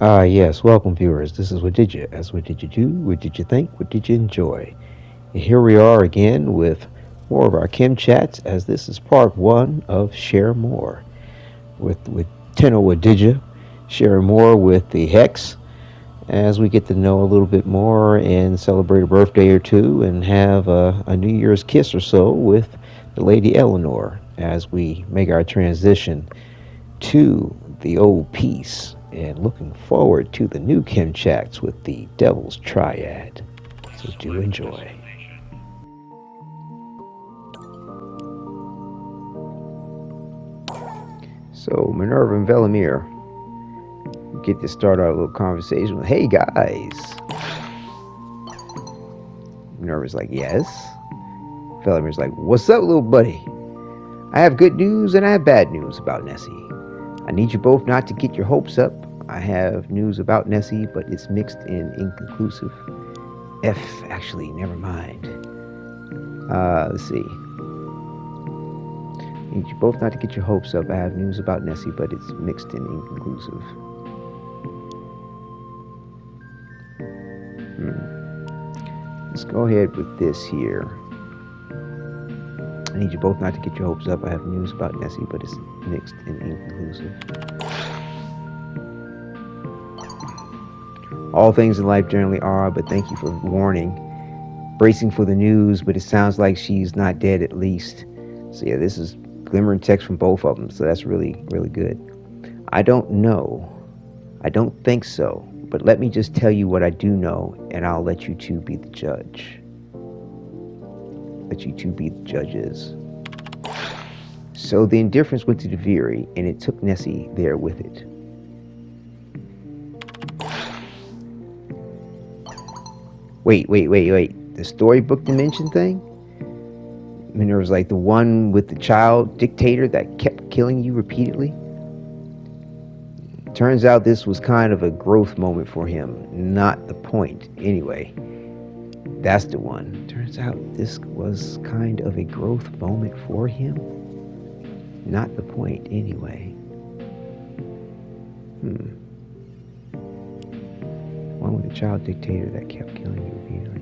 Yes, welcome viewers. This is Wadidja. As what did you do? What did you think? What did you enjoy? And here we are again with more of our Kim chats, as this is part one of Share More with Tenno Wadidja, sharing more with the Hex as we get to know a little bit more and celebrate a birthday or two and have a New Year's kiss or so with the Lady Eleanor as we make our transition to the old piece and looking forward to the new Kim chats with the Devil's Triad. So do enjoy. So Minerva and Velimir get to start our little conversation with, "Hey guys." Minerva's like, "Yes." Velimir's like, "What's up, little buddy? I have good news and I have bad news about Nessie. I need you both not to get your hopes up. I have news about Nessie, but it's mixed and inconclusive. Actually, never mind. Let's see. I need you both not to get your hopes up. I have news about Nessie, but it's mixed and inconclusive. Let's go ahead with this here. I need you both not to get your hopes up. I have news about Nessie, but it's mixed and inconclusive. All things in life generally are, but thank you for warning. Bracing for the news, but it sounds like she's not dead at least." So yeah, this is glimmering text from both of them, so that's really, really good. "I don't know. I don't think so, but let me just tell you what I do know, and I'll let you two be the judge. Let you two be the judges." So the indifference went to Deviri, and it took Nessie there with it. Wait. The storybook dimension thing? Minerva's like, "The one with the child dictator that kept killing you repeatedly?" "Turns out this was kind of a growth moment for him. Not the point, anyway." "That's the one. Turns out this was kind of a growth moment for him. Not the point, anyway." One with the child dictator that kept killing you repeatedly.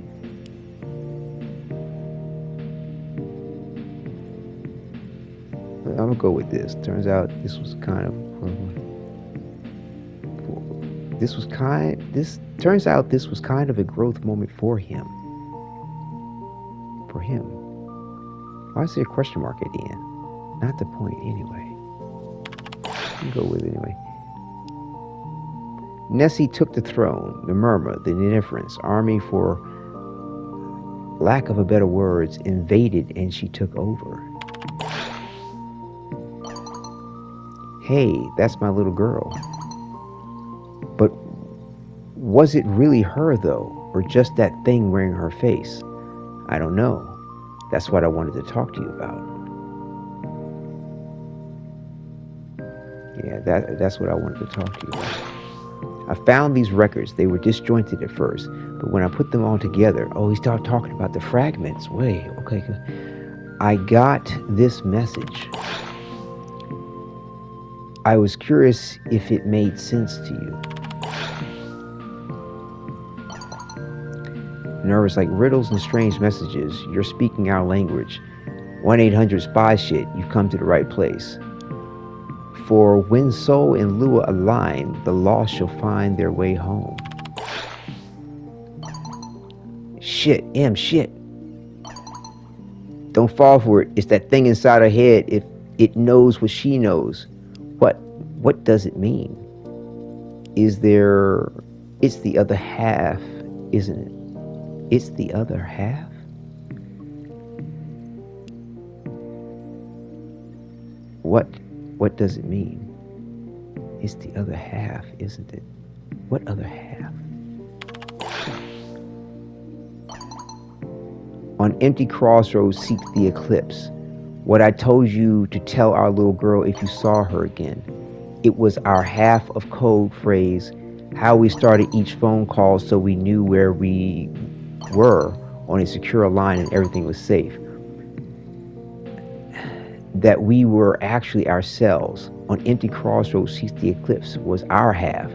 I'm gonna go with this. Turns out this was kind of turns out this was kind of a growth moment for him. For him. Why is there a question mark at the end? Not the point, anyway. I'll go with it anyway. Nessie took the throne. The murmur, the indifference, army, for lack of a better words, invaded, and she took over. Hey, that's my little girl. But was it really her, though, or just that thing wearing her face? I don't know. That's what I wanted to talk to you about. Yeah, that's what I wanted to talk to you about. I found these records. They were disjointed at first, but when I put them all together, he started talking about the fragments. Wait, okay. I got this message. I was curious if it made sense to you. Nervous, like riddles and strange messages. You're speaking our language. 1-800-SPY shit. You've come to the right place. For when Soul and Lua align, the lost shall find their way home. Shit. Don't fall for it. It's that thing inside her head. If it knows what she knows, what does it mean? It's the other half, isn't it? It's the other half? What does it mean? It's the other half, isn't it? What other half? On empty crossroads seek the eclipse. What I told you to tell our little girl if you saw her again. It was our half of code phrase, how we started each phone call so we knew where we were on a secure line and everything was safe. That we were actually ourselves. On empty crossroads seeks the eclipse was our half.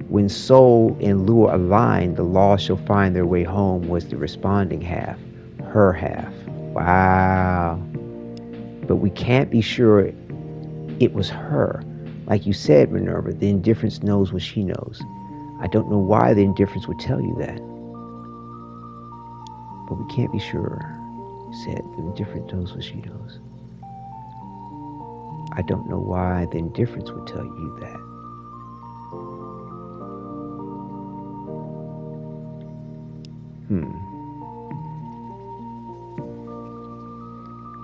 When soul and lure align, the lost shall find their way home was the responding half, her half. Wow. But we can't be sure it was her. Like you said, Minerva, the indifference knows what she knows. I don't know why the indifference would tell you that. But we can't be sure. You said the indifference knows what she knows. I don't know why the indifference would tell you that.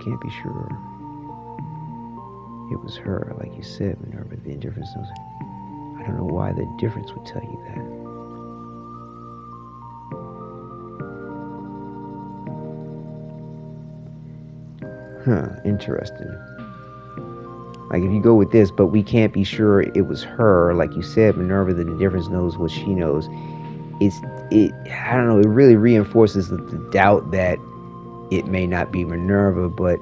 Can't be sure it was her, like you said, Minerva. The indifference knows. I don't know why the indifference would tell you that. Interesting. Like if you go with this, but we can't be sure it was her, like you said, Minerva. The indifference knows what she knows. I don't know. It really reinforces the doubt that it may not be Minerva, but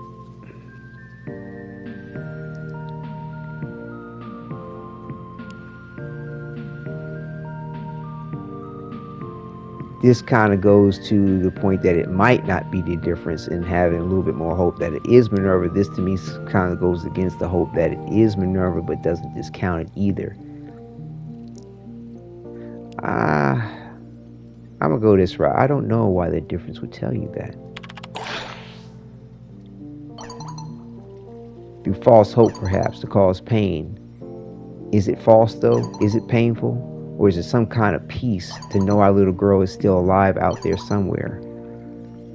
this kind of goes to the point that it might not be the difference, and having a little bit more hope that it is Minerva. This to me kind of goes against the hope that it is Minerva, but doesn't discount it either. I'm gonna go this route. I don't know why the difference would tell you that. Through false hope, perhaps, to cause pain. Is it false, though? Is it painful? Or is it some kind of peace to know our little girl is still alive out there somewhere?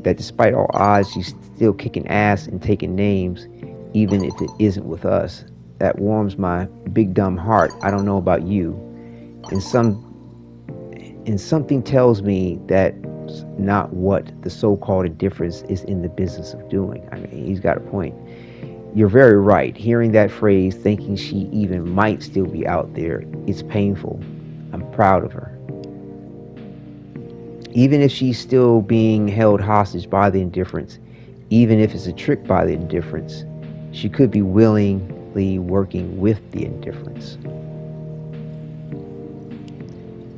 That despite all odds, she's still kicking ass and taking names, even if it isn't with us. That warms my big dumb heart. I don't know about you. And something tells me that's not what the so-called indifference is in the business of doing. I mean, he's got a point. You're very right. Hearing that phrase, thinking she even might still be out there, it's painful. I'm proud of her. Even if she's still being held hostage by the indifference, even if it's a trick by the indifference, she could be willingly working with the indifference.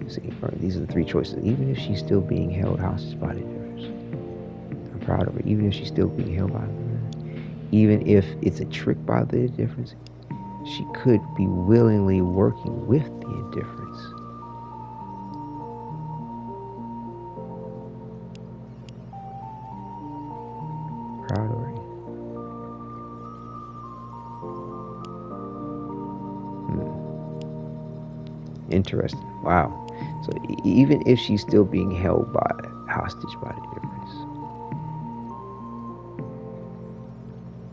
See, these are the three choices. Even if she's still being held hostage by the indifference, I'm proud of her. Even if she's still being held by even if it's a trick by the indifference, she could be willingly working with the indifference. Proud of her. Interesting. Wow. So even if she's still being held hostage by the difference.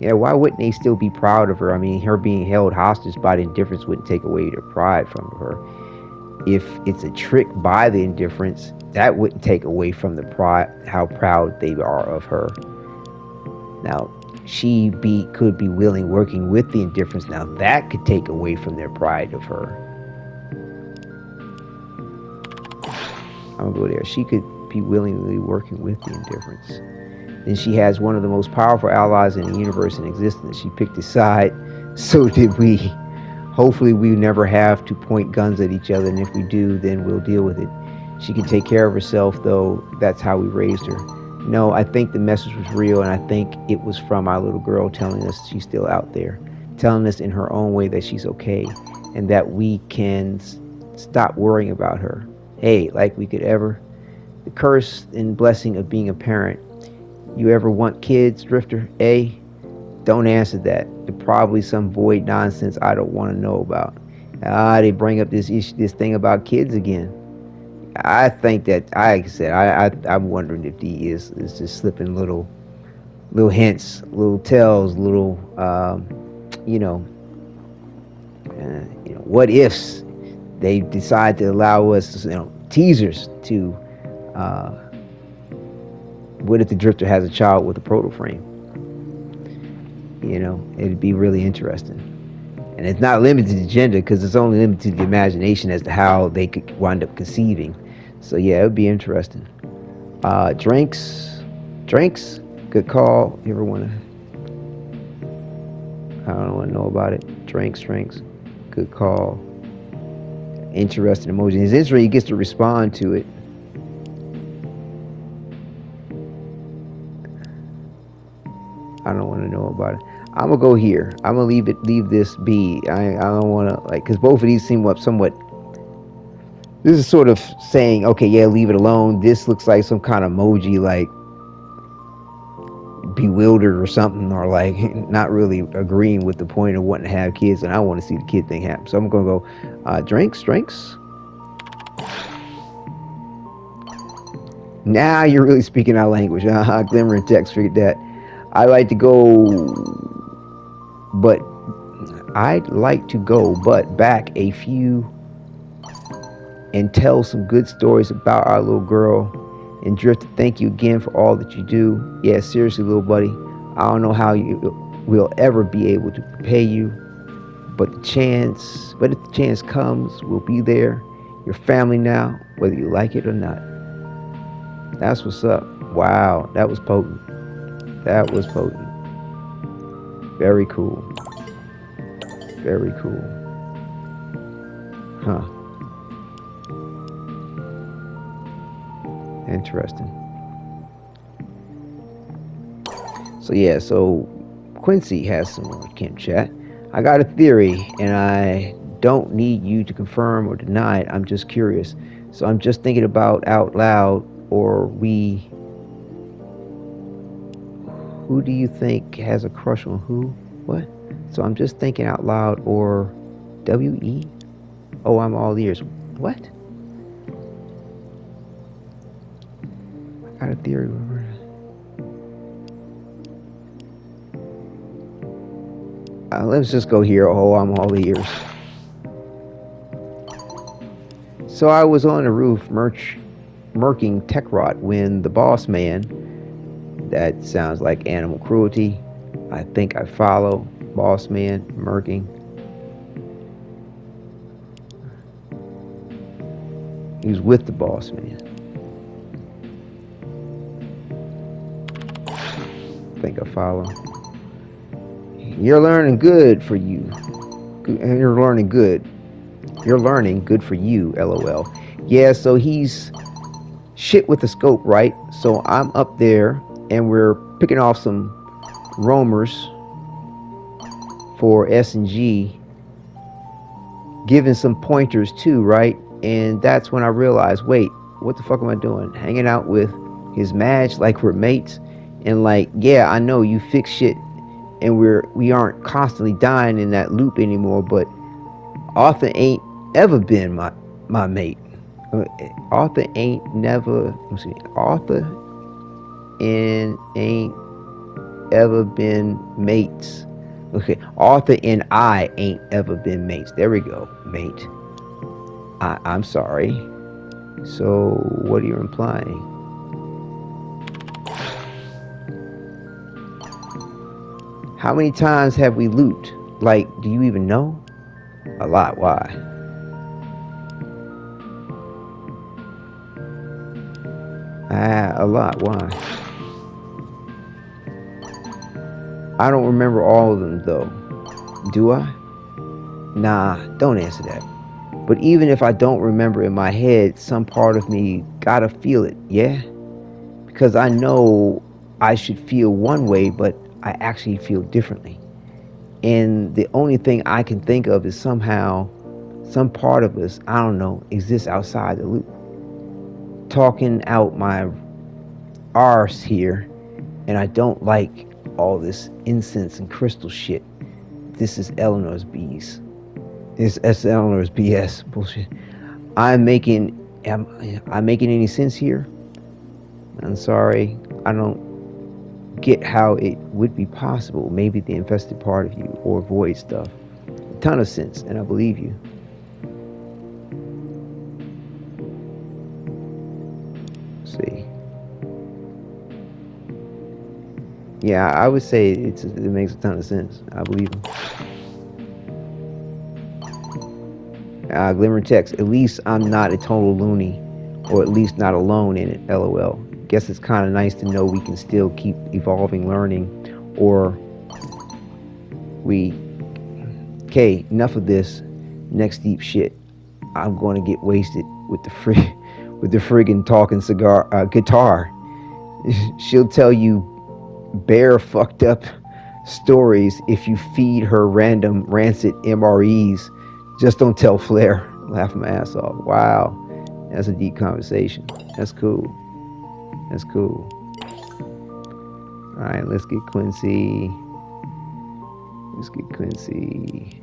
Yeah, why wouldn't they still be proud of her? I mean, her being held hostage by the indifference wouldn't take away their pride from her. If it's a trick by the indifference, that wouldn't take away from the pride, how proud they are of her. Now, she could be willing working with the indifference. Now, that could take away from their pride of her. I'm gonna go there. She could be willingly working with the indifference. Then she has one of the most powerful allies in the universe in existence. She picked a side, so did we. Hopefully we never have to point guns at each other, and if we do, then we'll deal with it. She can take care of herself, though. That's how we raised her. No, I think the message was real, and I think it was from our little girl telling us she's still out there, telling us in her own way that she's okay, and that we can stop worrying about her. Hey, like we could ever. The curse and blessing of being a parent. You ever want kids, Drifter? A? Don't answer that. They're probably some void nonsense I don't want to know about. They bring up this thing about kids again. I think that, like I said, I'm wondering if D is just slipping little hints, little tells, little, what ifs. They decide to allow us, teasers to, what if the Drifter has a child with a Protoframe? It'd be really interesting. And it's not limited to gender, because it's only limited to the imagination as to how they could wind up conceiving. So yeah, it would be interesting. Drinks, good call. You ever want to? I don't want to know about it. Drinks, good call. Interesting emoji. It's interesting he gets to respond to it. I don't want to know about it. I'm gonna go here. I'm gonna leave this be. I don't want to, like, because both of these seem somewhat. This is sort of saying, okay, yeah, leave it alone. This looks like some kind of emoji, like bewildered or something, or like not really agreeing with the point of wanting to have kids, and I want to see the kid thing happen. So I'm gonna go drinks. Now you're really speaking our language. Glimmer and text, figured that. I like to go, but I'd like to go, but back a few and tell some good stories about our little girl. And Drifter, thank you again for all that you do. Yeah, seriously, little buddy. I don't know how you will ever be able to pay you, but if the chance comes, we'll be there. Your family now, whether you like it or not. That's what's up. Wow, that was potent. That was potent. Very cool. Very cool. Huh. Interesting. So yeah, so Quincy has some more Kim chat. I got a theory, and I don't need you to confirm or deny it. I'm just curious. So I'm just thinking about out loud, or we. Who do you think has a crush on who? What? So I'm just thinking out loud, or W.E.? Oh, I'm all ears. What? I got a theory. Let's just go here. Oh, I'm all ears. So I was on the roof murking tech rot when the boss man, that sounds like animal cruelty. I think I follow. Boss man, murking. He was with the boss man. I think I follow. You're learning good for you. You're learning good. You're learning good for you, LOL. Yeah, so he's shit with the scope, right? So I'm up there, and we're picking off some roamers for S&G, giving some pointers too, right? And that's when I realized, wait, what the fuck am I doing? Hanging out with his Madge like we're mates, and like, yeah, I know you fix shit, and we aren't constantly dying in that loop anymore. But Arthur ain't ever been my mate. Arthur ain't never. Arthur and ain't ever been mates. Okay, Arthur and I ain't ever been mates. There we go, mate. I'm sorry. So what are you implying? How many times have we looped? Like, do you even know? A lot. Why? A lot. Why? I don't remember all of them though. Do I? Nah, don't answer that. But even if I don't remember in my head, some part of me gotta feel it, yeah? Because I know I should feel one way, but I actually feel differently. And the only thing I can think of is somehow some part of us, I don't know, exists outside the loop. Talking out my arse here, and I don't like all this incense and crystal shit. This is Eleanor's bees. That's Eleanor's BS bullshit. Am I making any sense here? I'm sorry. I don't get how it would be possible. Maybe the infested part of you or void stuff. A ton of sense, and I believe you. Let's see. Yeah, I would say it makes a ton of sense. I believe him. Glimmer text. At least I'm not a total loony, or at least not alone in it. LOL. Guess it's kind of nice to know we can still keep evolving, learning, or we. Okay, enough of this next deep shit. I'm going to get wasted with the friggin' talking guitar. She'll tell you bare fucked up stories if you feed her random rancid MREs. Just don't tell Flair. Laugh my ass off. Wow, that's a deep conversation. That's cool. That's cool. All right, let's get Quincy. Let's get Quincy.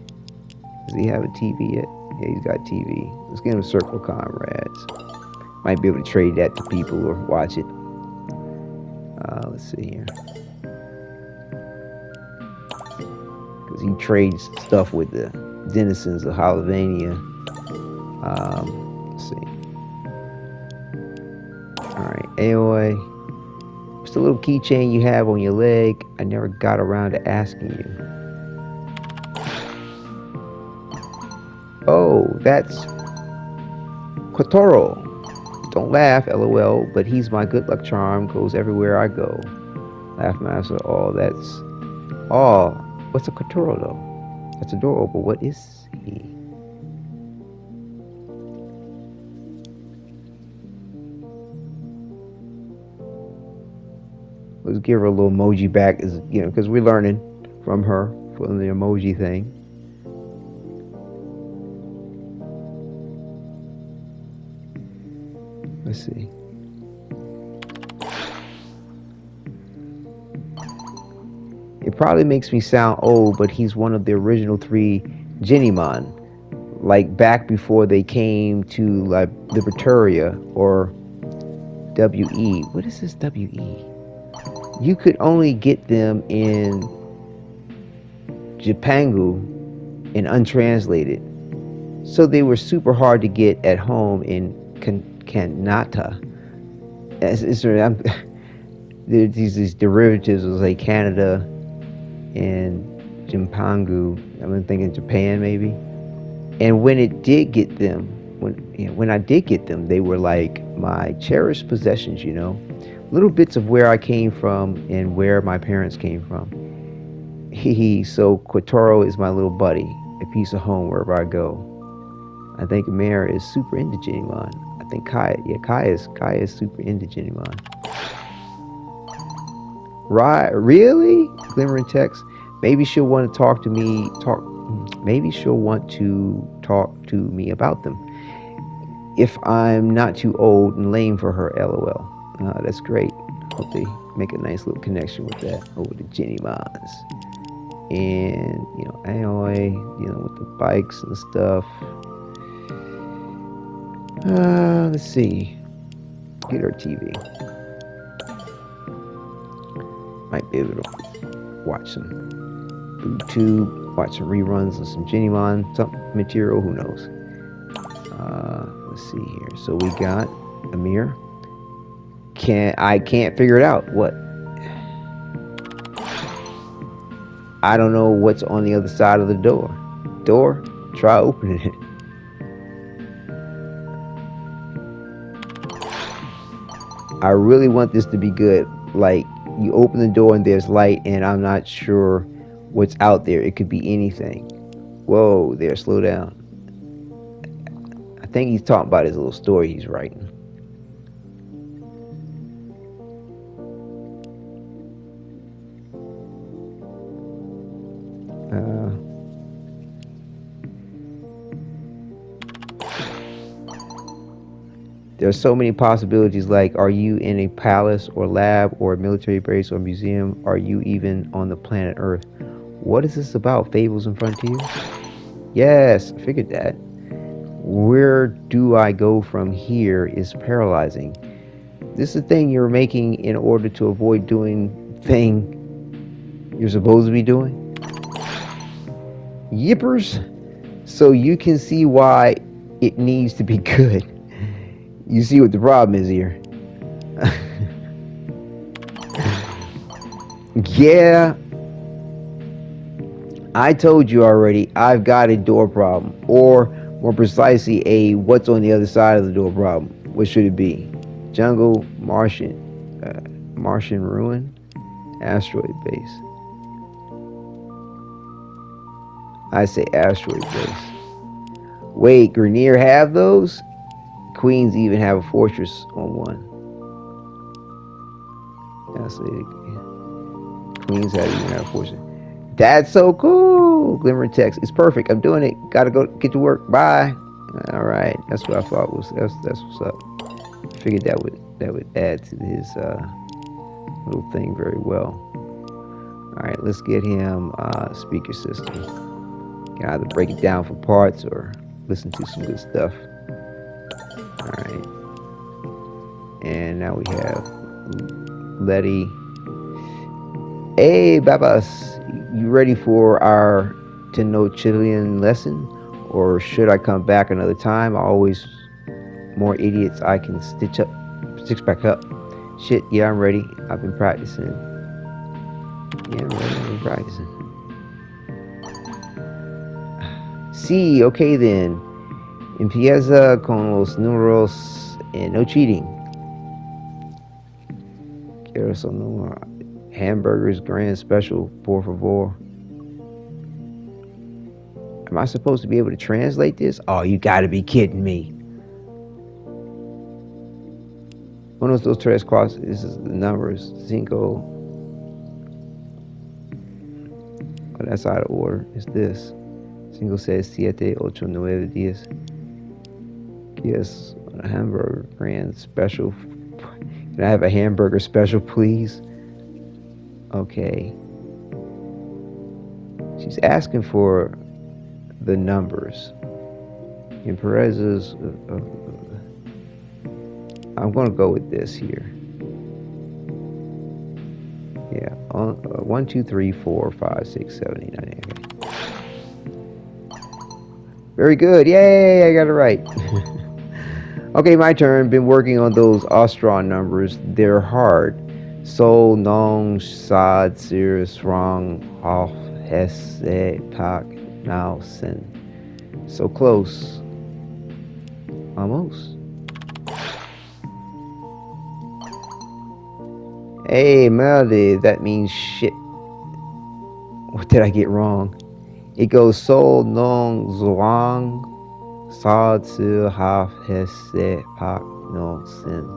Does he have a TV yet? Yeah, he's got TV. Let's get him Circle Comrades. Might be able to trade that to people or watch it. Let's see here. Because he trades stuff with the denizens of Hollivania. Let's see. Alright, Aoi. What's the little keychain you have on your leg? I never got around to asking you. Oh, that's Kotoro. Don't laugh, LOL, but he's my good luck charm, goes everywhere I go. Laugh master, oh, that's... Oh, what's a Kotoro, though? That's adorable. What is he? Let's give her a little emoji back, because we're learning from her for the emoji thing. Let's see. It probably makes me sound old, but he's one of the original 3 Genimon. Like back before they came to like Libertaria or WE. What is this WE? You could only get them in Japangu and untranslated. So they were super hard to get at home in Kanata. These derivatives was like Canada and Jimpangu. I'm thinking Japan maybe. And when it did get them, when I did get them, they were like my cherished possessions, little bits of where I came from and where my parents came from. So Kotoro is my little buddy, a piece of home wherever I go. I think Mare is super into Genimon. I think Kai is super into Genimon. Right? Really? Glimmering text. Maybe she'll want to talk to me. Maybe she'll want to talk to me about them. If I'm not too old and lame for her, LOL. That's great. Hope they make a nice little connection with that over the Genimons. And, Aoi, with the bikes and stuff. Let's see. Get her TV. Might be able to watch some YouTube, watch some reruns of some Genimon material, who knows. Let's see here. So we got Amir. I can't figure it out. What? I don't know what's on the other side of the door. Try opening it. I really want this to be good. Like, you open the door and there's light and I'm not sure what's out there. It could be anything. Whoa, there, slow down. I think he's talking about his little story he's writing. There are so many possibilities, like, are you in a palace or lab or a military base or museum? Are you even on the planet Earth? What is this about, Fables and Frontiers? Yes, I figured that. Where do I go from here is paralyzing. This is the thing you're making in order to avoid doing thing you're supposed to be doing? Yippers! So you can see why it needs to be good. You see what the problem is here. Yeah, I told you already, I've got a door problem. Or, more precisely, a what's on the other side of the door problem. What should it be? Jungle, Martian ruin, asteroid base. I say asteroid base. Wait, Grenier have those? Queens even have a fortress on one. That's it. Queens have even have a fortress. That's so cool. Glimmer text. It's perfect. I'm doing it. Gotta go get to work. Bye. All right. That's what I thought was. That's what's up. Figured that would add to his little thing very well. All right. Let's get him speaker system. Can either break it down for parts or listen to some good stuff. All right. And now we have Letty. Hey, Babas, you ready for our Tenochtitlan lesson? Or should I come back another time? Always more idiots I can stitch back up. Shit, yeah, I'm ready. I've been practicing. Yeah, I'm ready. I've been practicing. Sí, okay then. Empieza con los números and no cheating. Quiero some número. Hamburgers, grand special, por favor. Am I supposed to be able to translate this? Oh, you gotta be kidding me. One of those tres cuatro, this is the numbers. Cinco. Oh, that's out of order. It's this. Cinco, seis, siete, ocho, nueve, diez. Yes, a hamburger grand special. Can I have a hamburger special, please? Okay. She's asking for the numbers. In Perez's, I'm going to go with this here. Yeah, 1, 2, 3, 4, 5, 6, 7, 8, 9, 8. Okay. Very good. Yay, I got it right. Okay, my turn. Been working on those Austron numbers. They're hard. Sol, Nong, Sad, Sir, Srong, Hof, Hesse, Pak, Now, Sin. So close. Almost. Hey, Melody, that means shit. What did I get wrong? It goes Sol, Nong, Zhuang, Sad, Sir, Hof, Hesse, Pak, No, Sin.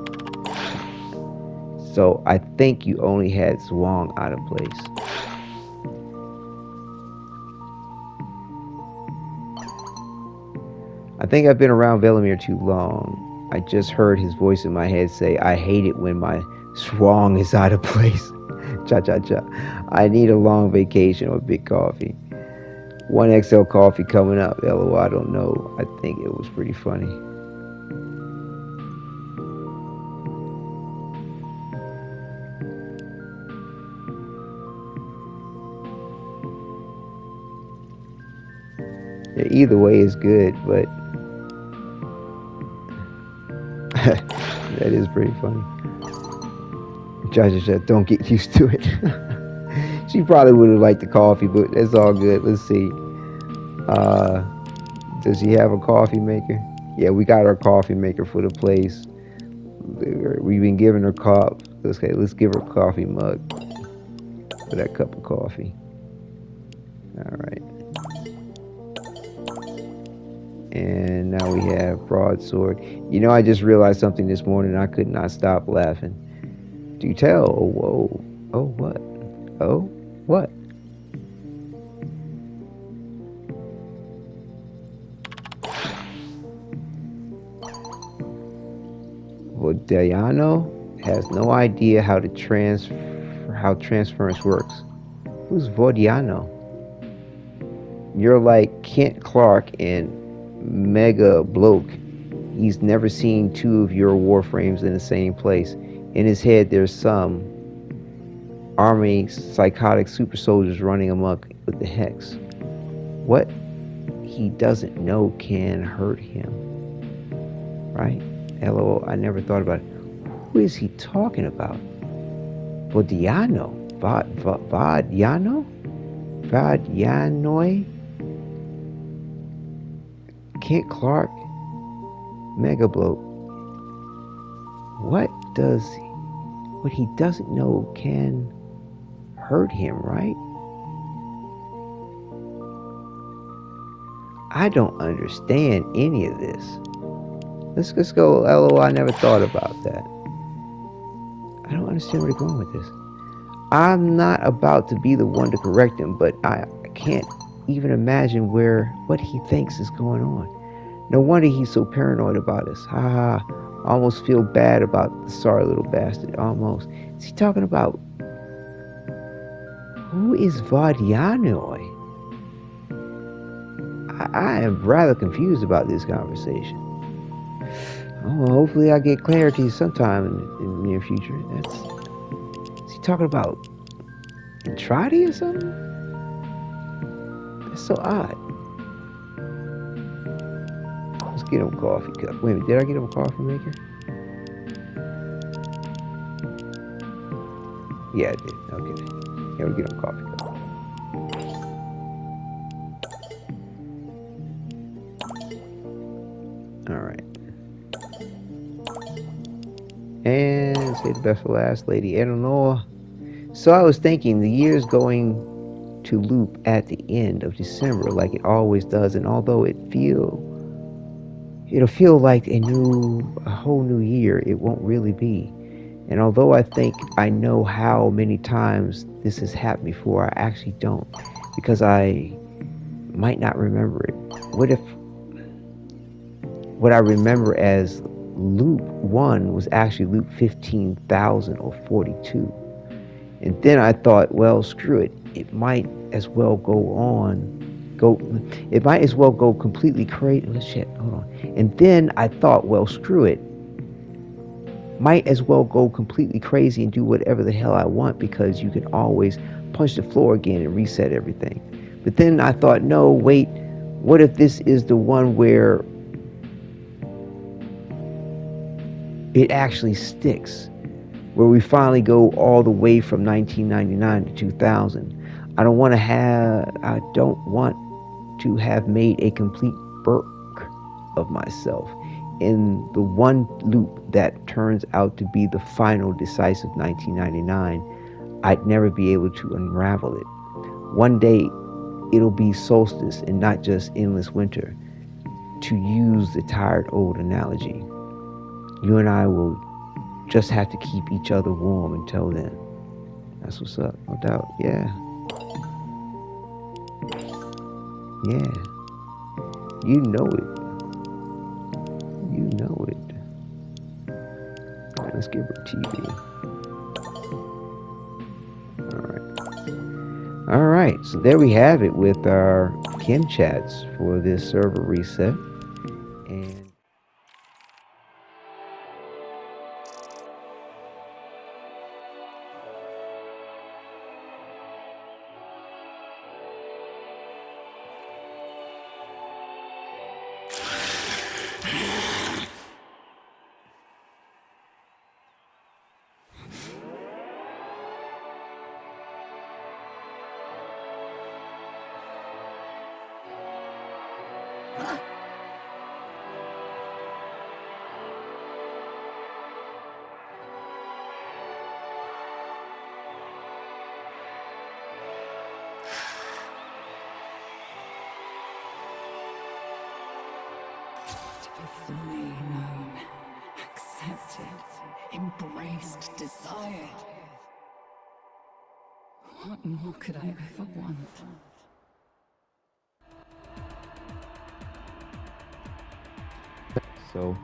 So I think you only had Zhuang out of place. I think I've been around Velimir too long. I just heard his voice in my head say, I hate it when my Zhuang is out of place. Cha cha cha. I need a long vacation or big coffee. 1XL coffee coming up. LOL, I don't know. I think it was pretty funny. Yeah, either way is good, but that is pretty funny. Don't get used to it. She probably would have liked the coffee, but it's all good. Let's see. Does she have a coffee maker? Yeah, we got our coffee maker for the place. We've been giving her cup. Okay, let's give her a coffee mug for that cup of coffee. All right. And now we have broadsword. You know, I just realized something this morning. I could not stop laughing. Do you tell? Oh, whoa. Oh, what? Oh, what? Wadidja has no idea how transference works. Who's Wadidja? You're like Kent Clark and Mega Bloke. He's never seen two of your Warframes in the same place. In his head, there's some army psychotic super soldiers running amok with the Hex. What he doesn't know can hurt him. Right? LOL, I never thought about it. Who is he talking about? Wadidja? Wadidja? Wadidja? Kent Clark? Mega Bloke. What he doesn't know can hurt him, right? I don't understand any of this. Let's just go, LOL, I never thought about that. I don't understand where they're going with this. I'm not about to be the one to correct him, but I can't even imagine what he thinks is going on. No wonder he's so paranoid about us. Ha ha. I almost feel bad about the sorry little bastard. Almost. Is he talking about... Who is Wadidja? I am rather confused about this conversation. Oh, well, hopefully I get clarity sometime in the near future. Is he talking about Entrati or something? That's so odd. Let's get him a coffee cup. Wait a minute, did I get him a coffee maker? Yeah, I did. Okay. Yeah, we'll get him a coffee cup. Alright. And say the best for last, Lady Eleanor. So I was thinking, the year's going to loop at the end of December like it always does, and although it'll feel like a whole new year, it won't really be. And although I think I know how many times this has happened before, I actually don't, because I might not remember it. What I remember as loop 1 was actually loop 15,000 or 42? And then I thought, well, screw it. It might as well go completely crazy. Oh, shit, hold on. And then I thought, well, screw it. Might as well go completely crazy and do whatever the hell I want, because you can always punch the floor again and reset everything. But then I thought, no, wait, what if this is the one where it actually sticks? Where we finally go all the way from 1999 to 2000. I don't want to have made a complete burk of myself in the one loop that turns out to be the final decisive 1999. I'd never be able to unravel it. One day it'll be solstice and not just endless winter, to use the tired old analogy. You and I will just have to keep each other warm until then. That's what's up, no doubt. Yeah. Yeah. You know it. You know it. All right, let's give her TV. All right, so there we have it with our Kim chats for this server reset. And fully known, accepted, embraced, desired. What more could I ever want? so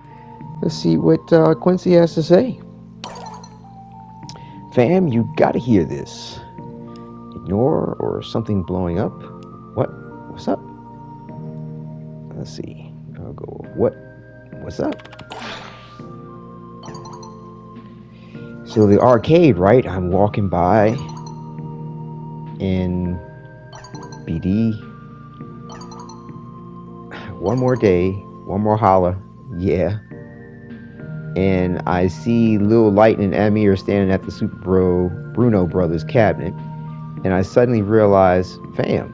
let's see what Quincy has to say. Fam, you gotta hear this. Ignore or something blowing up? What's up? Let's see. I'll go with what's up? So the arcade, right? I'm walking by in BD. One more day, one more holla, yeah. And I see Lil Lightning and Emmy are standing at the Super Bruno Brothers cabinet, and I suddenly realize, fam,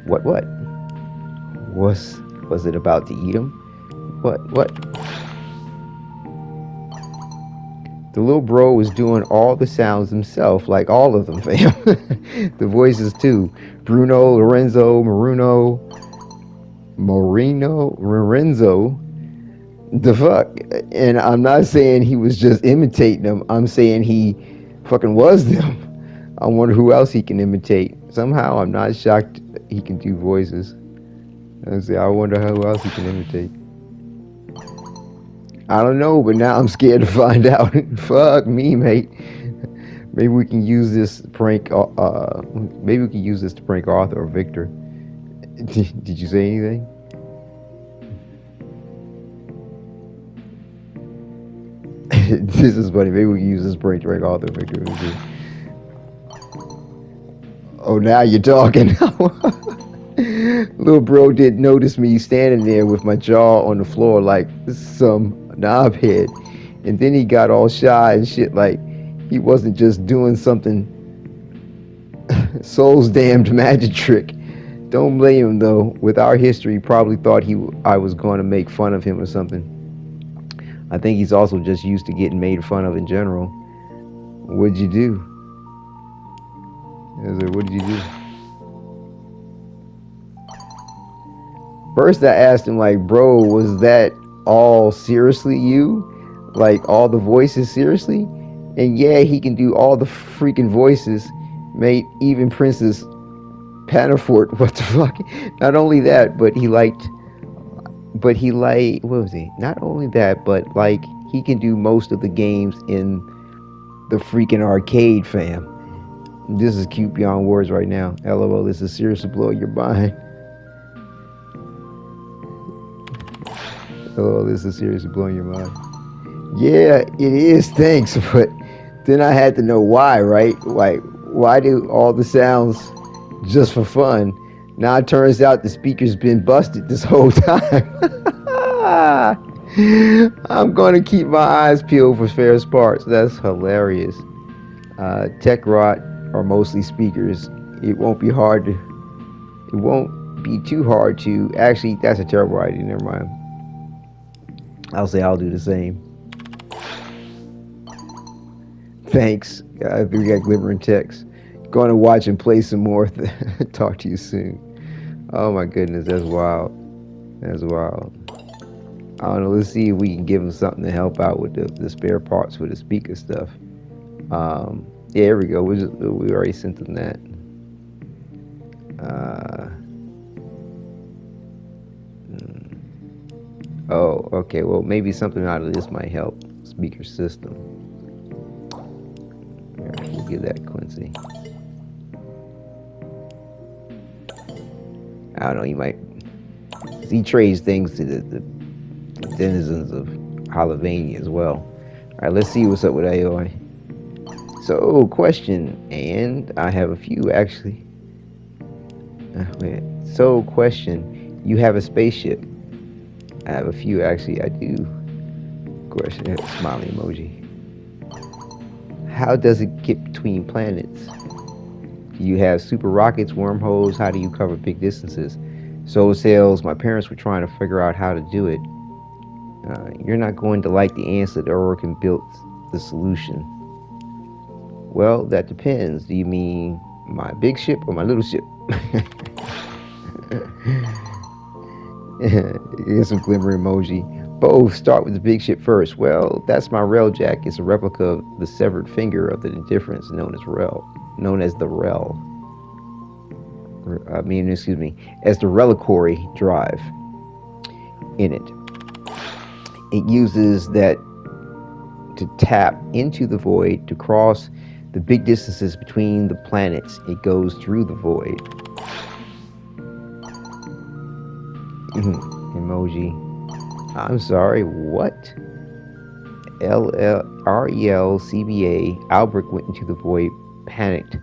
what? Was it about to eat him? What? The little bro was doing all the sounds himself, like all of them, fam. The voices too. Bruno, Lorenzo, Maruno. Lorenzo. The fuck? And I'm not saying he was just imitating them. I'm saying he fucking was them. I wonder who else he can imitate. Somehow, I'm not shocked he can do voices. I wonder who else he can imitate. I don't know, but now I'm scared to find out. Fuck me, mate. Maybe we can use this prank. Maybe we can use this to prank Arthur or Victor. Did you say anything? This is funny. Maybe we can use this prank to prank Arthur or Victor. Oh, now you're talking. Little bro didn't notice me standing there with my jaw on the floor like some knobhead. And then he got all shy and shit like he wasn't just doing something soul's damned magic trick. Don't blame him though. With our history, he probably thought I was going to make fun of him or something. I think he's also just used to getting made fun of in general. What'd you do? I was like, what did you do? First, I asked him, like, bro, was that all seriously you? Like, all the voices seriously? And yeah, he can do all the freaking voices, mate, even Princess Panafort. What the fuck? Not only that, what was he? Not only that, but, like, he can do most of the games in the freaking arcade, fam. This is cute beyond words right now. LOL, this is seriously blowing your mind. Oh, this is seriously blowing your mind. Yeah, it is. Thanks, but then I had to know why, right? Why do all the sounds just for fun? Now it turns out the speaker's been busted this whole time. I'm gonna keep my eyes peeled for spare parts. That's hilarious. Tech rot are mostly speakers. It won't be hard to. It won't be too hard to. Actually, that's a terrible idea. Never mind. I'll say I'll do the same. Thanks. We got glimmering text. Going to watch and play some more. Talk to you soon. Oh my goodness, that's wild. That's wild. I don't know. Let's see if we can give him something to help out with the spare parts for the speaker stuff. Yeah, here we go. We already sent them that. Oh, okay. Well, maybe something out of this might help. Speaker system. All right, we'll give that Quincy. I don't know. He might. He trades things to the denizens of Halavania as well. All right, let's see what's up with AOI. So, question, and I have a few actually. Wait. So, question, you have a spaceship. I have a few actually. I do. Question, smiley emoji. How does it get between planets? Do you have super rockets, wormholes? How do you cover big distances? Solar sails. My parents were trying to figure out how to do it. You're not going to like the answer that Orkin built the solution. Well, that depends. Do you mean my big ship or my little ship? Here's some glimmer emoji. Both. Start with the big ship first. Well, that's my railjack. It's a replica of the severed finger of the indifference known as the Rel. As the reliquary drive in it. It uses that to tap into the void to cross the big distances between the planets. It goes through the void. Emoji. I'm sorry, what? RELCBA. Albrecht went into the void, panicked,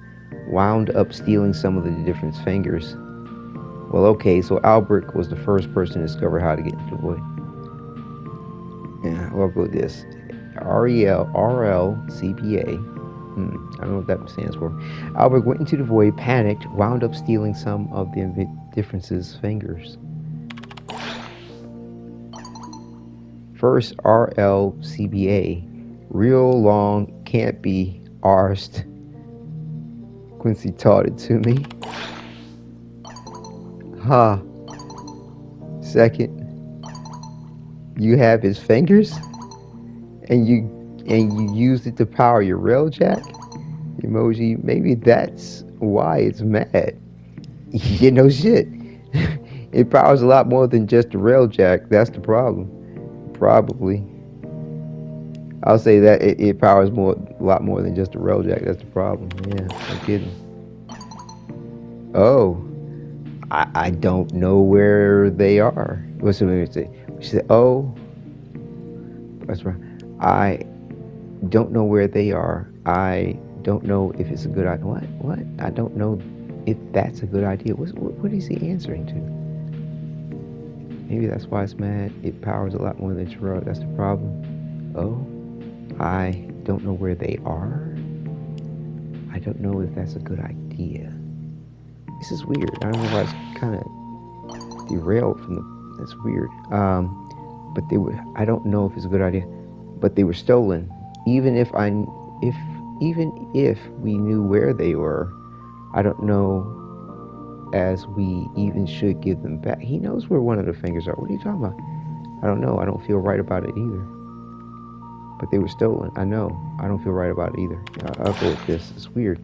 wound up stealing some of the different fingers. Well, okay, so Albrecht was the first person to discover how to get into the void. Yeah, we'll go with this. RELCBA. I don't know what that stands for. Albrecht went into the void, panicked, wound up stealing some of the differences fingers. First, RLCBA. Real long, can't be arsed. Quincy taught it to me. Ha. second you have his fingers and you used it to power your railjack emoji. Maybe that's why it's mad. You know, shit. It powers a lot more than just a railjack. That's the problem. Probably. I'll say that it powers a lot more than just a railjack. That's the problem. Yeah, no kidding. Oh, I don't know where they are. What's the movie say? She said, "Oh, that's right. I don't know where they are. I don't know if it's a good idea. What? What? I don't know if that's a good idea. What is he answering to? Maybe that's why it's mad. It powers a lot more than Gerard. That's the problem. Oh, I don't know where they are. I don't know if that's a good idea. This is weird. I don't know why it's kind of derailed from the. That's weird. But they were. I don't know if it's a good idea, but they were stolen. Even if if even if we knew where they were, I don't know as we even should give them back. He knows where one of the fingers are. What are you talking about? I don't know. I don't feel right about it either. But they were stolen. I know. I don't feel right about it either. I'll go with this. It's weird.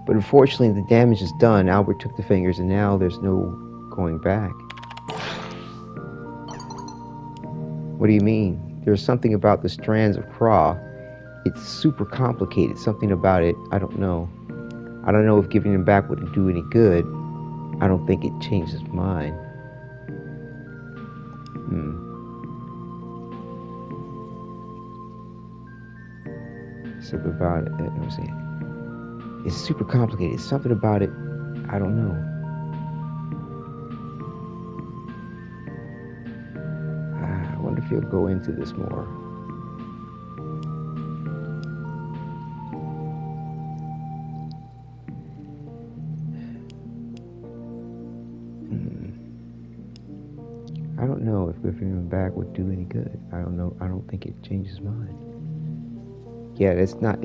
But unfortunately, the damage is done. Albert took the fingers, and now there's no going back. What do you mean? There's something about the strands of Craw. It's super complicated. Something about it. I don't know. I don't know if giving them back would do any good. I don't think it changed his mind. Something about it. I'm saying it's super complicated. Something about it. I don't know. I wonder if he'll go into this more. I don't know if giving him back would do any good. I don't know. I don't think it changes his mind. Yeah, that's not.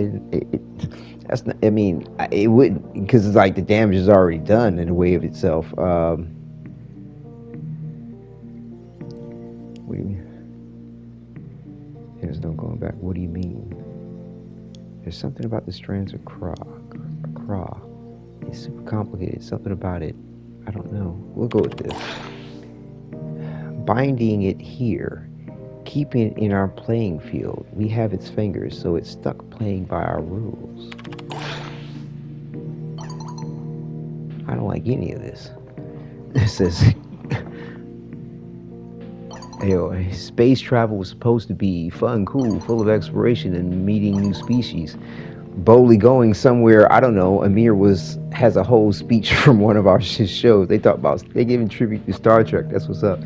That's not. I mean, it wouldn't because it's like the damage is already done in a way of itself. What do you mean? There's no going back. What do you mean? There's something about the strands of Craw. It's super complicated. Something about it. I don't know. We'll go with this. Binding it here. Keeping it in our playing field. We have its fingers, so it's stuck playing by our rules. I don't like any of this. It says, anyway, space travel was supposed to be fun, cool, full of exploration and meeting new species. Boldly going somewhere, I don't know. Amir has a whole speech from one of our shows. They giving tribute to Star Trek. That's what's up.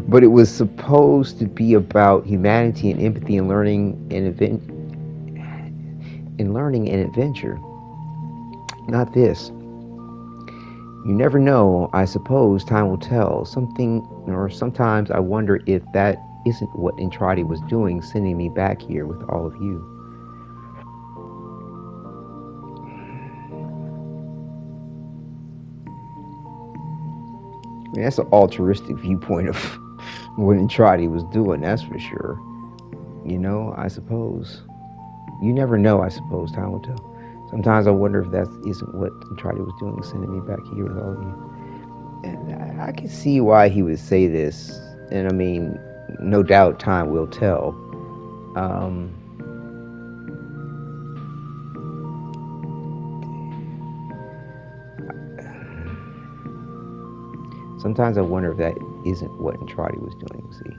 But it was supposed to be about humanity and empathy and learning and adventure. Not this. You never know. I suppose time will tell. Sometimes I wonder if that isn't what Entrati was doing, sending me back here with all of you. I mean, that's an altruistic viewpoint of what Entrati was doing, that's for sure. You know, I suppose. You never know, I suppose. Time will tell. Sometimes I wonder if that isn't what Entrati was doing, sending me back here with all of you. And I can see why he would say this. And I mean, no doubt time will tell. Sometimes I wonder if that isn't what Entrati was doing. See,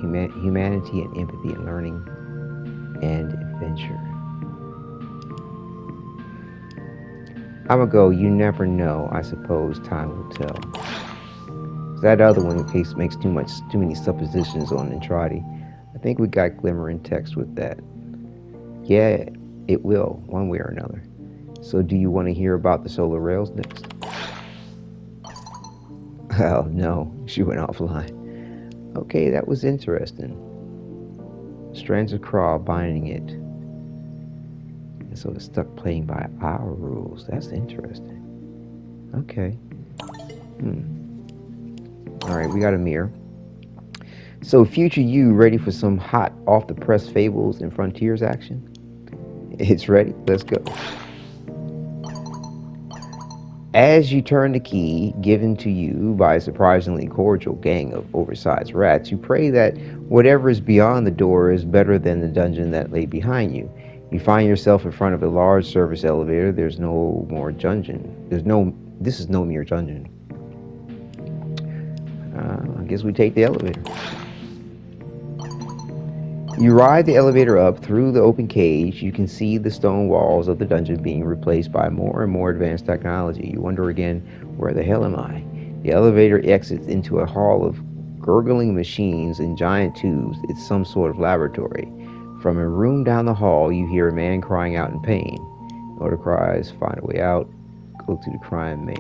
humanity and empathy and learning and adventure. I'm gonna go. You never know. I suppose time will tell. That other one, in case, makes too many suppositions on Entrati. I think we got glimmer in text with that. Yeah, it will, one way or another. So do you want to hear about the solar rails next? Oh, no, she went offline. Okay, that was interesting. Strands of Craw binding it. And so it's stuck playing by our rules. That's interesting. Okay. Alright, we got a mirror. So, future you ready for some hot, off the press fables and frontiers action? It's ready. Let's go. As you turn the key given to you by a surprisingly cordial gang of oversized rats, you pray that whatever is beyond the door is better than the dungeon that lay behind you. You find yourself in front of a large service elevator. There's no more dungeon. This is no mere dungeon. I guess we take the elevator. You ride the elevator up through the open cage. You can see the stone walls of the dungeon being replaced by more and more advanced technology. You wonder again, where the hell am I? The elevator exits into a hall of gurgling machines and giant tubes. It's some sort of laboratory. From a room down the hall, you hear a man crying out in pain. Order cries, find a way out, go to the crying man.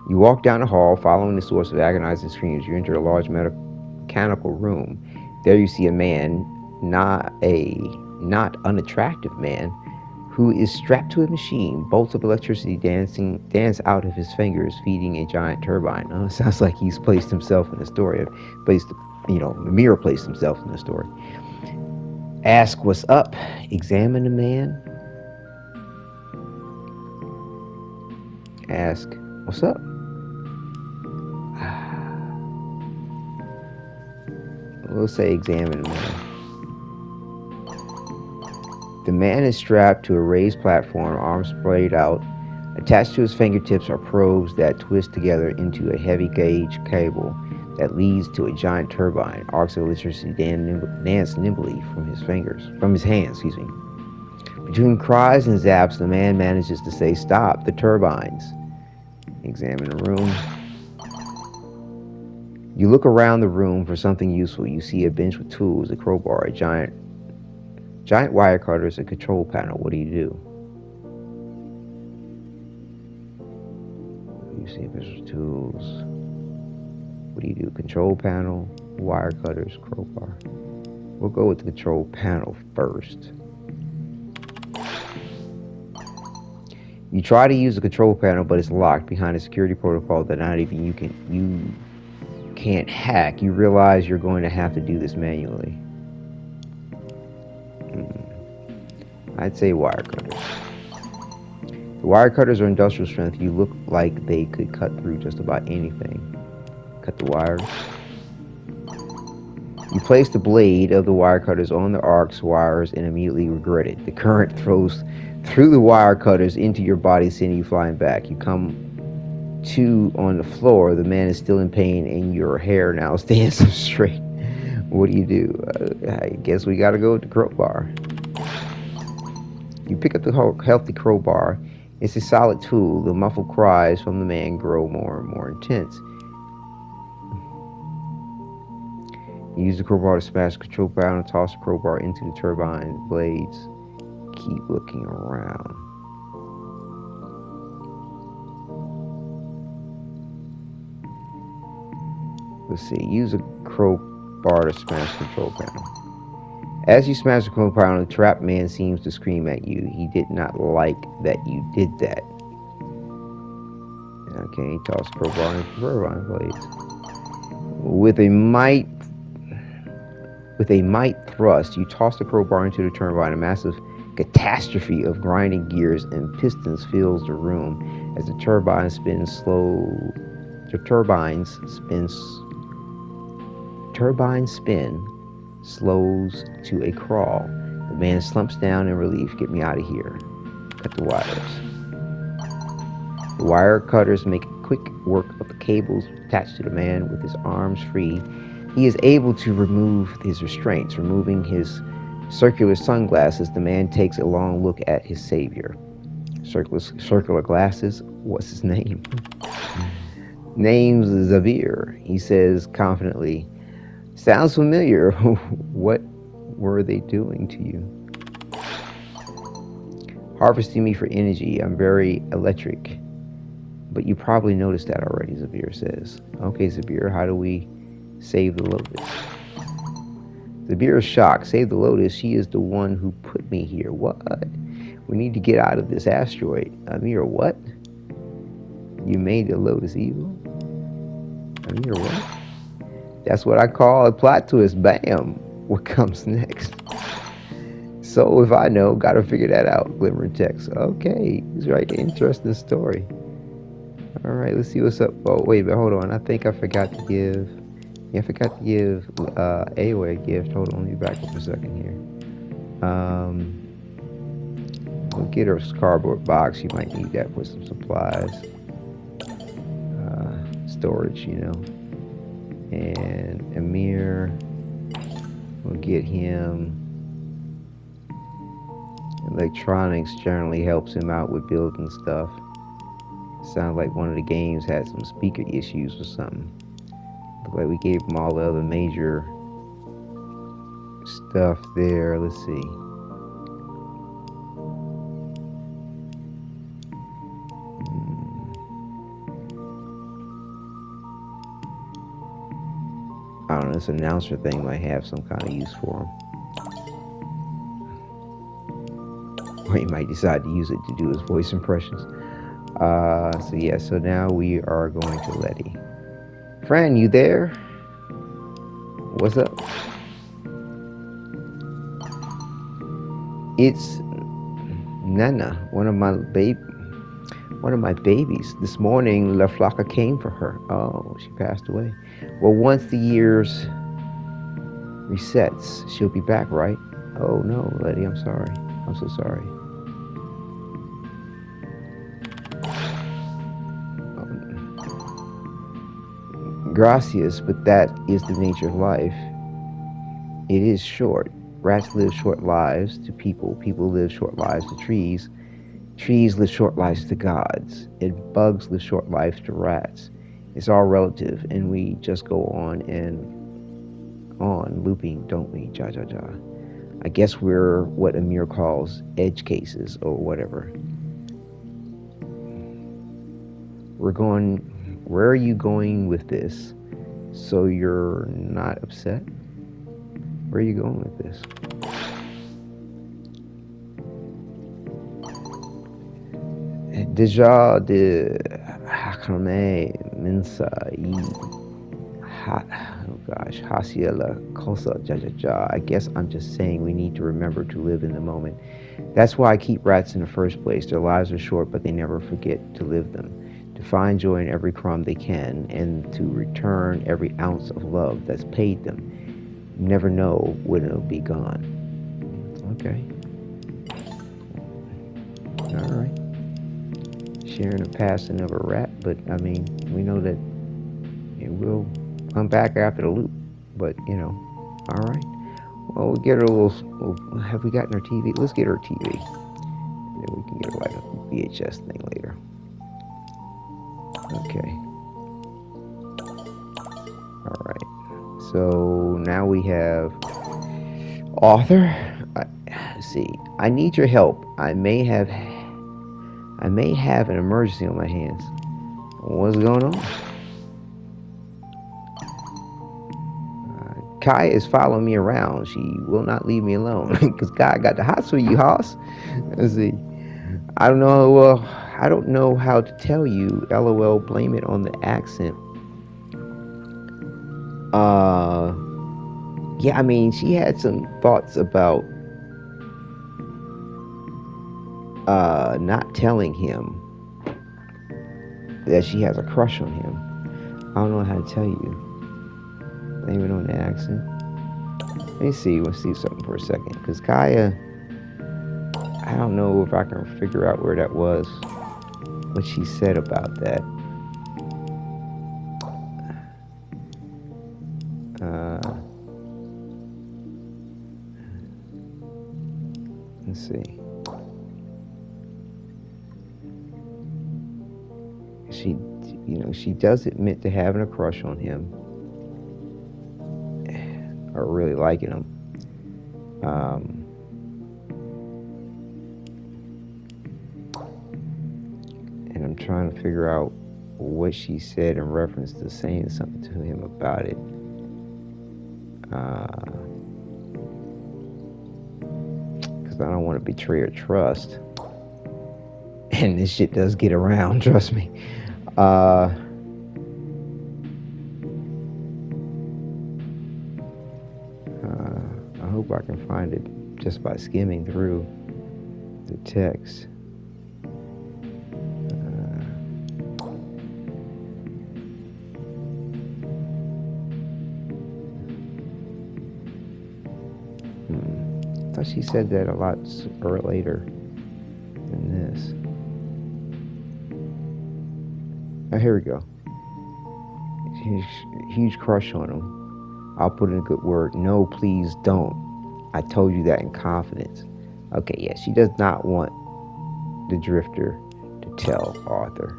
You walk down the hall, following the source of agonizing screams. You enter a large mechanical room. There you see a man, not unattractive man, who is strapped to a machine. Bolts of electricity dance out of his fingers, feeding a giant turbine. Oh, it sounds like he's placed himself in the story. The mirror placed himself in the story. Ask what's up. Examine the man. Ask what's up. We'll say examine the man. The man is strapped to a raised platform, arms splayed out. Attached to his fingertips are probes that twist together into a heavy gauge cable that leads to a giant turbine. Arcs of electricity dance nimbly from his hands. Between cries and zaps, the man manages to say, "Stop the turbines." Examine the room. You look around the room for something useful. You see a bench with tools, a crowbar, a giant wire cutters, a control panel. What do you do? You see a bench with tools. What do you do? Control panel, wire cutters, crowbar. We'll go with the control panel first. You try to use the control panel, but it's locked behind a security protocol that not even you can't hack. You realize you're going to have to do this manually. I'd say wire cutters. The wire cutters are industrial strength. You look like they could cut through just about anything. Cut the wires. You place the blade of the wire cutters on the arc's wires and immediately regret it. The current throws through the wire cutters into your body, sending you flying back. You come to on the floor. The man is still in pain, and your hair now stands up straight. What do you do? I guess we gotta go with the crowbar. You pick up the healthy crowbar. It's a solid tool. The muffled cries from the man grow more and more intense. You use the crowbar to smash the control panel and toss the crowbar into the turbine blades. Keep looking around. Let's see. Use a crowbar to smash the control panel. As you smash the control panel, the trapped man seems to scream at you. He did not like that you did that. Okay, toss the crowbar into the turbine blades. With a might thrust, you toss the crowbar into the turbine. A massive catastrophe of grinding gears and pistons fills the room as the turbines spin slows to a crawl. The man slumps down in relief. Get me out of here. Cut the wires. The wire cutters make quick work of the cables attached to the man. With his arms free, he is able to remove his restraints. Removing his circular sunglasses, the man takes a long look at his savior. Circular glasses? What's his name? Name's Xavier. He says confidently, "Sounds familiar. What were they doing to you?" "Harvesting me for energy. I'm very electric." "But you probably noticed that already," Xavier says. "Okay, Xavier, how do we save the Lotus?" Xavier is shocked. "Save the Lotus? She is the one who put me here." "What? We need to get out of this asteroid." "Amir, what?" You made the Lotus evil? I mean, you're what? That's what I call a plot twist. Bam! What comes next? So if I know, gotta figure that out. Glimmer text. Okay, he's right. Interesting story. All right, let's see what's up. Oh wait, but hold on. I think I forgot to give. Yeah, I forgot to give Aoe a gift. Hold on, let me back up a second here. We'll get her a cardboard box. She might need that for some supplies, storage, you know. And Amir, we'll get him. Electronics generally helps him out with building stuff. Sounds like one of the games had some speaker issues or something. Look like we gave him all the other major stuff there. Let's see. I don't know, this announcer thing might have some kind of use for him. Or he might decide to use it to do his voice impressions. So yeah, so now we are going to Letty. Friend, you there? What's up? It's Nana, one of my babies. This morning, La Flaca came for her. Oh, she passed away. Well, once the years resets, she'll be back, right? Oh no, Letty, I'm sorry. I'm so sorry. Gracias, but that is the nature of life. It is short. Rats live short lives to people. People live short lives to trees. Trees live short lives to gods. And bugs live short lives to rats. It's all relative, and we just go on and on looping, don't we? Ja, ja, ja. I guess we're what Amir calls edge cases or whatever. Where are you going with this? So you're not upset? Where are you going with this? Déjà de Hakame Minsa oh gosh, Hasiela Kosa Jajaja. I guess I'm just saying we need to remember to live in the moment. That's why I keep rats in the first place. Their lives are short, but they never forget to live them. To find joy in every crumb they can, and to return every ounce of love that's paid them. You never know when it'll be gone. Okay. All right. Sharing the passing of a rat, but I mean, we know that it will come back after the loop. But you know, all right. Well, we'll get her a little. Have we gotten her TV? Let's get her a TV. Then we can get her like a VHS thing later. Okay. All right. So now we have author. Let's see. I need your help. I may have an emergency on my hands. What's going on? Kai is following me around. She will not leave me alone. Because Kai got the hots for you, Hoss. Let's see. I don't know. Well, I don't know how to tell you. LOL. Blame it on the accent. Yeah, I mean, she had some thoughts about not telling him that she has a crush on him. I don't know how to tell you. Blame it on the accent. Let me see. Let's see something for a second. Because Kaya, I don't know if I can figure out where that was. What she said about that. Let's see. She does admit to having a crush on him. Or really liking him. And I'm trying to figure out what she said in reference to saying something to him about it. Because I don't want to betray her trust. And this shit does get around, trust me. Uh, I hope I can find it just by skimming through the text. I thought she said that a lot later than this. Oh, here we go. Huge crush on him. I'll put in a good word. No, please don't. I told you that in confidence. Okay, yeah, she does not want the Drifter to tell Arthur.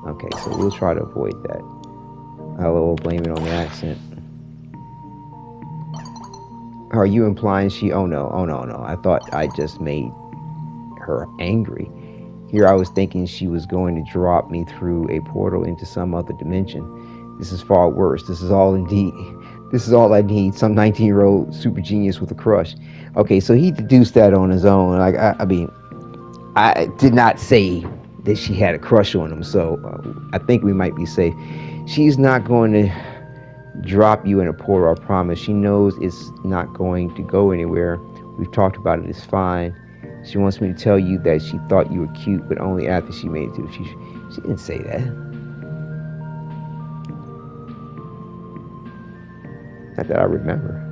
Okay, so we'll try to avoid that. I'll blame it on the accent. Are you implying she... Oh no, no. I thought I just made her angry. Here I was thinking she was going to drop me through a portal into some other dimension. This is far worse. This is all I need. Some 19-year-old super genius with a crush. Okay, so he deduced that on his own. Like, I mean, I did not say that she had a crush on him, so I think we might be safe. She's not going to drop you in a portal, I promise. She knows it's not going to go anywhere. We've talked about it. It's fine. She wants me to tell you that she thought you were cute, but only after she made it to. She didn't say that. Not that I remember.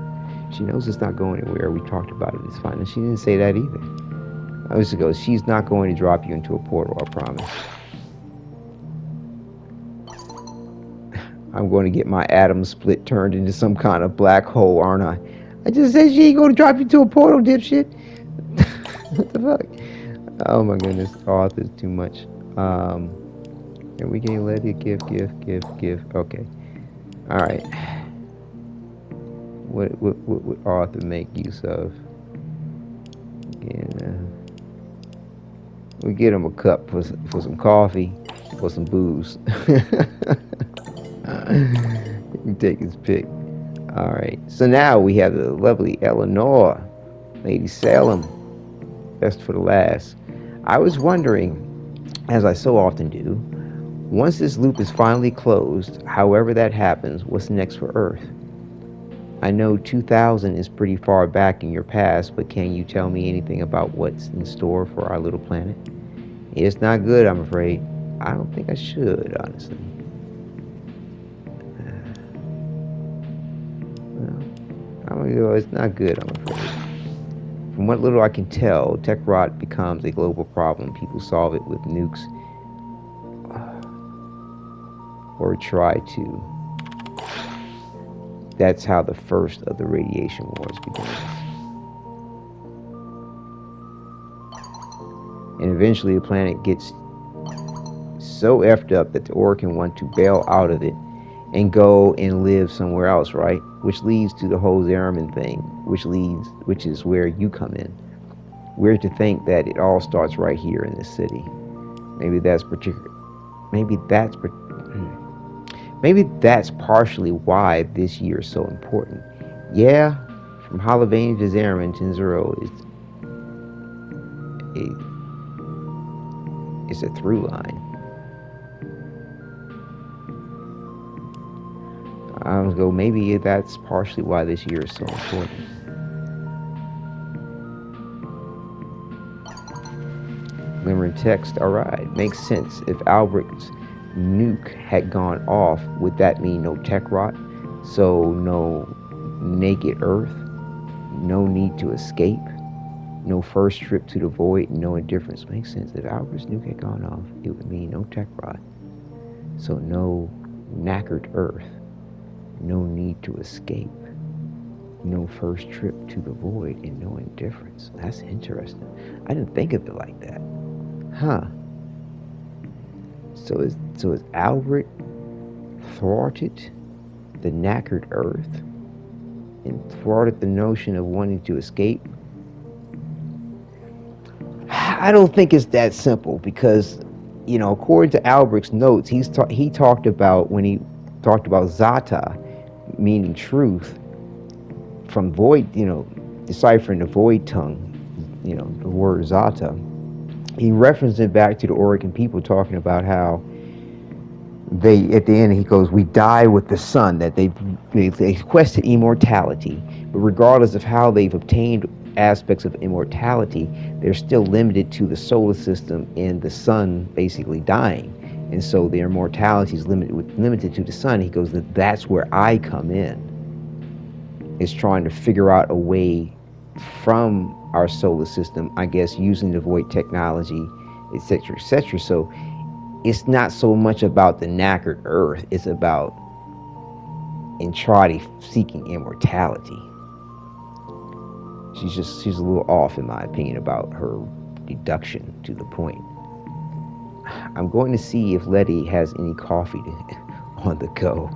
She knows it's not going anywhere. We talked about it. It's fine. And she didn't say that either. I was to go. She's not going to drop you into a portal, I promise. I'm going to get my atom split turned into some kind of black hole, aren't I? I just said she ain't going to drop you to a portal, dipshit. What the fuck? Oh my goodness. Oh, this is too much. And we can let it give. Okay. Alright. What would Arthur make use of? Again, we get him a cup for some coffee or some booze. You take his pick. Alright. So now we have the lovely Eleanor, Lady Salem. Best for the last. I was wondering, as I so often do, once this loop is finally closed, however that happens, what's next for Earth? I know 2000 is pretty far back in your past, but can you tell me anything about what's in store for our little planet? It's not good, I'm afraid. I don't think I should, honestly. It's not good, I'm afraid. From what little I can tell, tech rot becomes a global problem. People solve it with nukes. Or try to. That's how the first of the radiation wars begins. And eventually the planet gets so effed up that the Orc want to bail out of it and go and live somewhere else, right? Which leads to the whole Zariman thing, which is where you come in. Weird to think that it all starts right here in this city. Maybe that's partially why this year is so important. Yeah, from Halavania to Zariman to Zero is a through line. I was go, maybe that's partially why this year is so important. Glimmering text, alright, makes sense. If Albert's nuke had gone off, would that mean no tech rot? So no naked Earth? No need to escape? No first trip to the void? No indifference? Makes sense. If Albert's nuke had gone off, it would mean no tech rot. So no knackered Earth? No need to escape? No first trip to the void and no indifference? That's interesting. I didn't think of it like that. Huh. So is Albert thwarted the knackered Earth and thwarted the notion of wanting to escape? I don't think it's that simple because, according to Albert's notes, he talked about when he talked about Zata, meaning truth, from void, deciphering the void tongue, the word Zata. He referenced it back to the Oregon people talking about how they at the end he goes, we die with the sun. That they quested immortality, but regardless of how they've obtained aspects of immortality, they're still limited to the solar system and the sun basically dying, and so their immortality is limited to the sun. He goes, that's where I come in, is trying to figure out a way from our solar system, I guess, using the void technology, etc., etc. So it's not so much about the knackered Earth; it's about Entradi seeking immortality. She's a little off, in my opinion, about her deduction to the point. I'm going to see if Letty has any coffee on the go.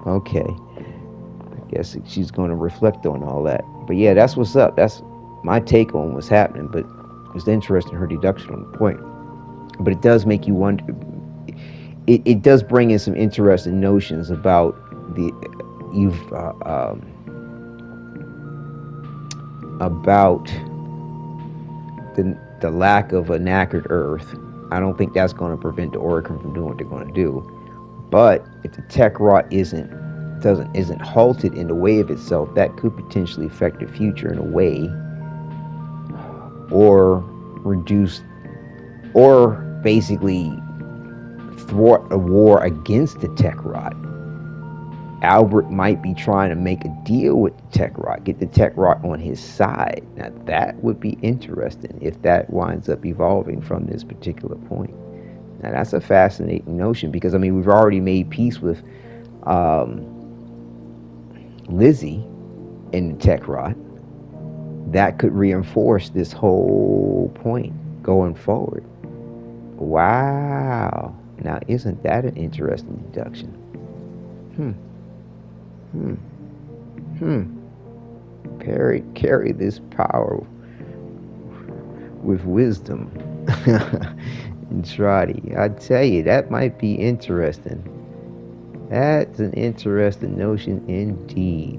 Okay, I guess she's going to reflect on all that. But yeah, that's what's up. That's my take on what's happening. But it's interesting, her deduction on the point. But it does make you wonder. It does bring in some interesting notions about about the lack of a knackered Earth. I don't think that's going to prevent the Oracle from doing what they're going to do. But if the tech rot isn't halted in the way of itself, that could potentially affect the future in a way, or reduce, or basically thwart a war against the tech rot. Albert might be trying to make a deal with the tech rot, get the tech rot on his side. Now that would be interesting if that winds up evolving from this particular point. Now that's a fascinating notion, because I mean, we've already made peace with Lizzie in the tech rot. That could reinforce this whole point going forward. Wow. Now isn't that an interesting deduction? Carry this power with wisdom. Entradi, I tell you, that might be interesting. That's an interesting notion indeed.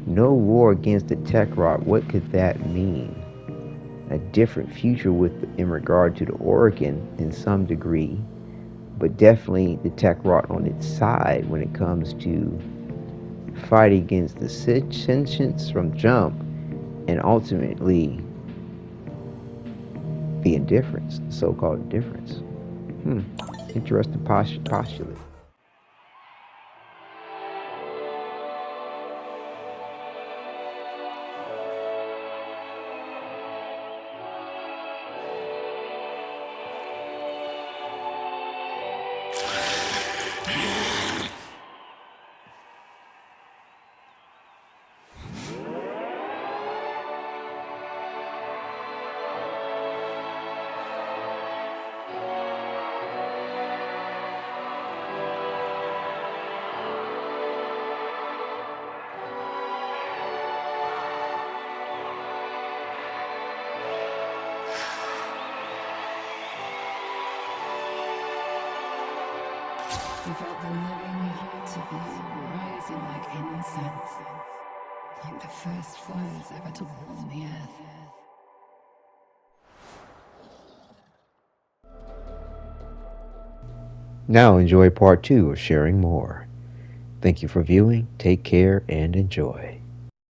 No war against the tech rot. What could that mean? A different future in regard to the Oregon in some degree, but definitely the tech rot on its side when it comes to fight against the sentience from jump, and ultimately the indifference, the so-called indifference. Interesting postulate. He felt the living heat of you rising like incense, like the first fires ever to warm the earth. Now enjoy part 2 of Sharing More. Thank you for viewing. Take care and enjoy.